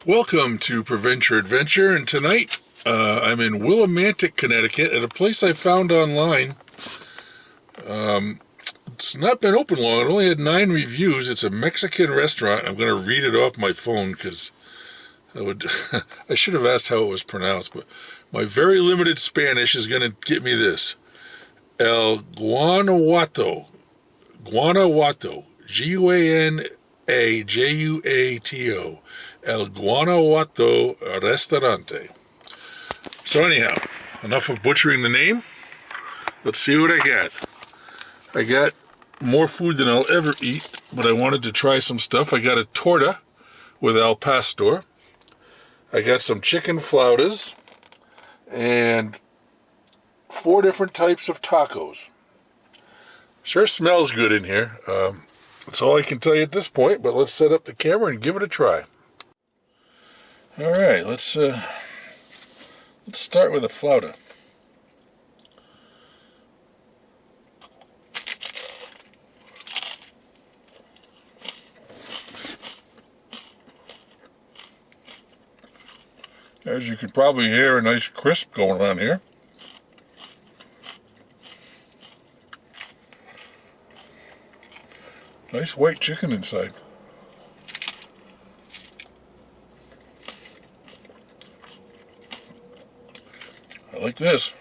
Welcome to Prevent Your Adventure, and tonight I'm in Willimantic, Connecticut at a place I found online. It's not been open long. It only had 9 reviews. It's a Mexican restaurant. I'm going to read it off my phone because I should have asked how it was pronounced, but my very limited Spanish is going to get me this. El Guanajuato, Guanajuato, El Guanajuato Restaurante. So anyhow, enough of butchering the name. Let's see what I got. I got more food than I'll ever eat, but I wanted to try some stuff. I got a torta with al pastor. I got some chicken flautas and 4 different types of tacos. Sure smells good in here. That's all I can tell you at this point, but let's set up the camera and give it a try. All right, let's start with a flauta. As you can probably hear, a nice crisp going on here. Nice white chicken inside. I like this.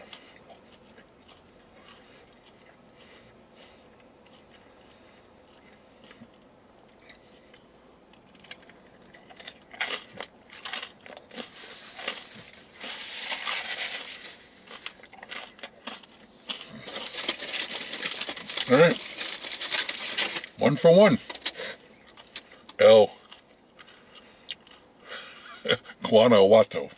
All right. 1 for 1. El Guanajuato.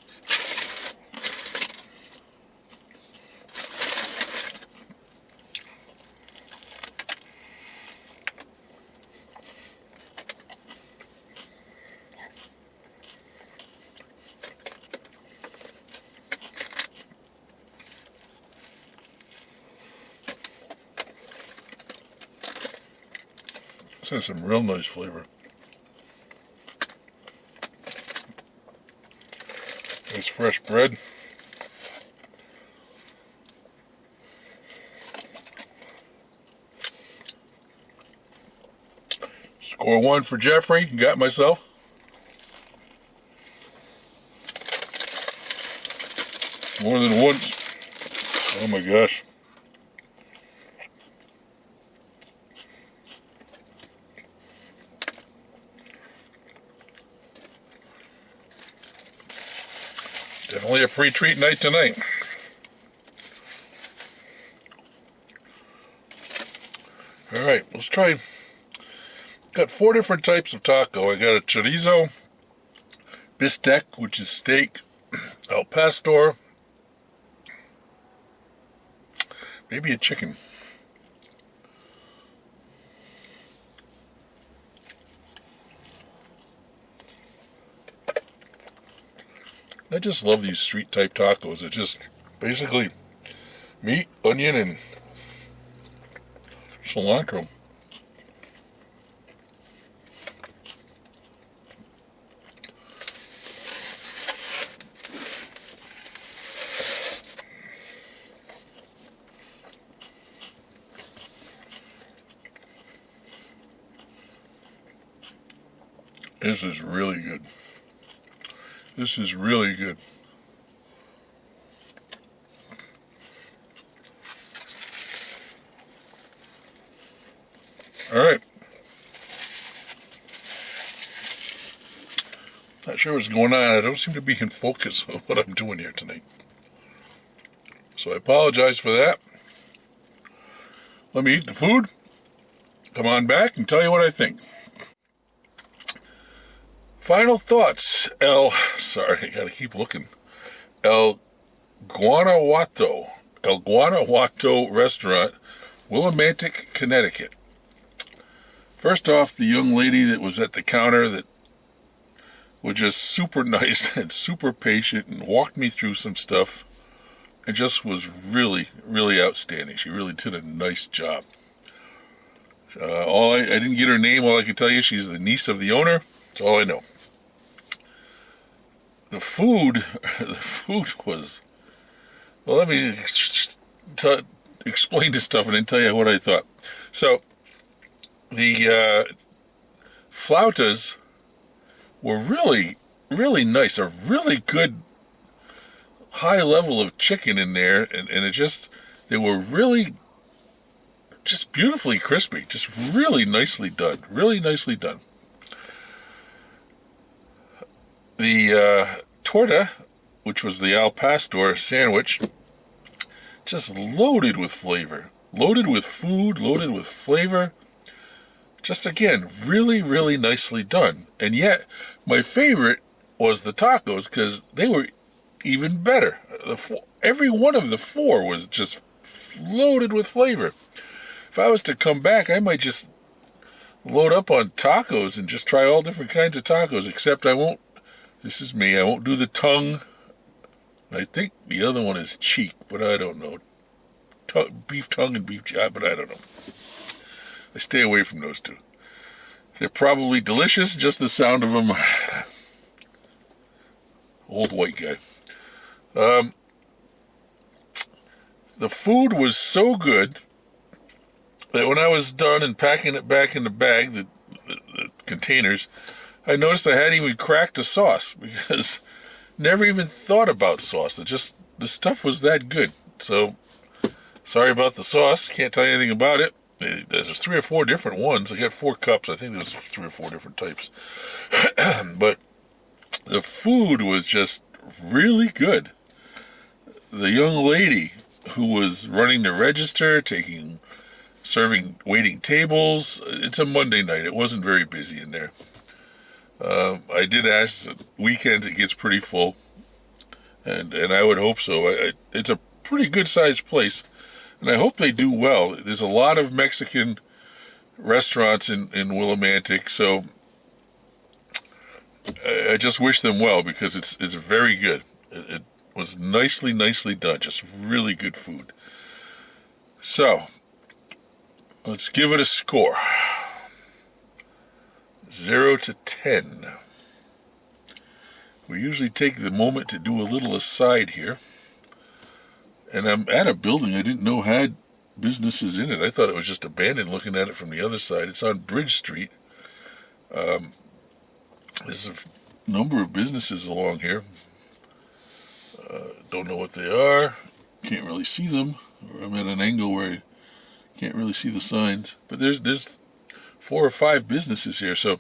This has some real nice flavor. Nice fresh bread. Score 1 for Jeffrey. Got myself. More than once. Oh my gosh. Definitely a pre-treat night tonight. All right, let's try. Got 4 different types of taco. I got a chorizo, bistec, which is steak, al pastor, maybe a chicken. I just love these street type tacos. It's just basically meat, onion, and cilantro. This is really good. This is really good. All right. Not sure what's going on. I don't seem to be in focus on what I'm doing here tonight. So I apologize for that. Let me eat the food. Come on back and tell you what I think. Final thoughts. Sorry, I gotta keep looking. El Guanajuato Restaurant, Willimantic, Connecticut. First off, the young lady that was at the counter that was just super nice and super patient and walked me through some stuff and just was really, really outstanding. She really did a nice job. I didn't get her name. All I can tell you, she's the niece of the owner. That's all I know. the food was, well, let me explain this stuff and then tell you what I thought. So, the flautas were really, really nice. A really good high level of chicken in there, and they were really just beautifully crispy. Just really nicely done. Really nicely done. The torta, which was the al pastor sandwich, just loaded with flavor. Loaded with food, loaded with flavor. Just again, really, really nicely done. And yet, my favorite was the tacos because they were even better. Every one of the four was just loaded with flavor. If I was to come back, I might just load up on tacos and just try all different kinds of tacos, except I won't, this is me, I won't do the tongue. I think the other one is cheek, but I don't know. Beef tongue and beef cheek, but I don't know. I stay away from those two. They're probably delicious, just the sound of them. Old white guy. The food was so good that when I was done and packing it back in the bag, the containers, I noticed I hadn't even cracked the sauce because never even thought about sauce. The stuff was that good. So, sorry about the sauce. Can't tell you anything about it. There's 3 or 4 different ones. I got 4 cups. I think there's 3 or 4 different types. But the food was just really good. The young lady who was running the register, waiting tables. It's a Monday night. It wasn't very busy in there. I did ask, weekends it gets pretty full, and I would hope so. It's a pretty good sized place, and I hope they do well. There's a lot of Mexican restaurants in Willimantic, so I just wish them well because it's very good. It was nicely done, just really good food. So, let's give it a score. 0 to 10. We usually take the moment to do a little aside here. And I'm at a building I didn't know had businesses in it. I thought it was just abandoned looking at it from the other side. It's on Bridge Street. There's a number of businesses along here. Don't know what they are. Can't really see them. I'm at an angle where I can't really see the signs. But there's 4 or 5 businesses here. So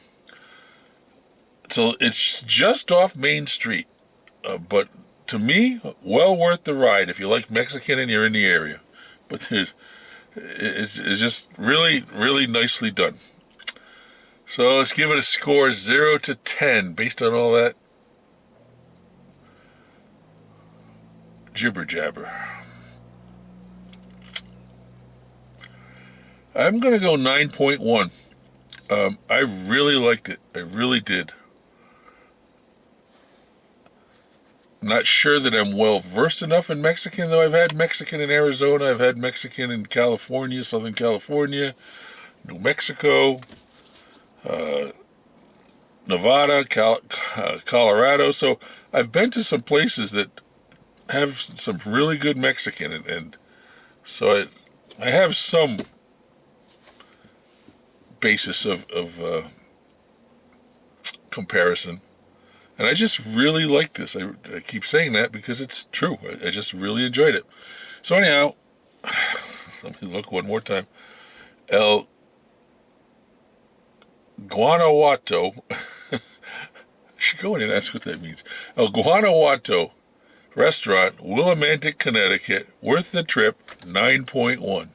it's just off Main Street. But to me, well worth the ride if you like Mexican and you're in the area. But it's just really, really nicely done. So let's give it a score 0 to 10 based on all that jibber jabber. I'm going to go 9.1. I really liked it. I really did. Not sure that I'm well versed enough in Mexican, though I've had Mexican in Arizona, I've had Mexican in California, Southern California, New Mexico, Nevada, Colorado. So I've been to some places that have some really good Mexican, and so I have some basis of comparison. And I just really like this. I keep saying that because it's true. I just really enjoyed it. So anyhow, let me look one more time. El Guanajuato. I should go in and ask what that means. El Guanajuato Restaurant, Willimantic, Connecticut. Worth the trip, 9.1.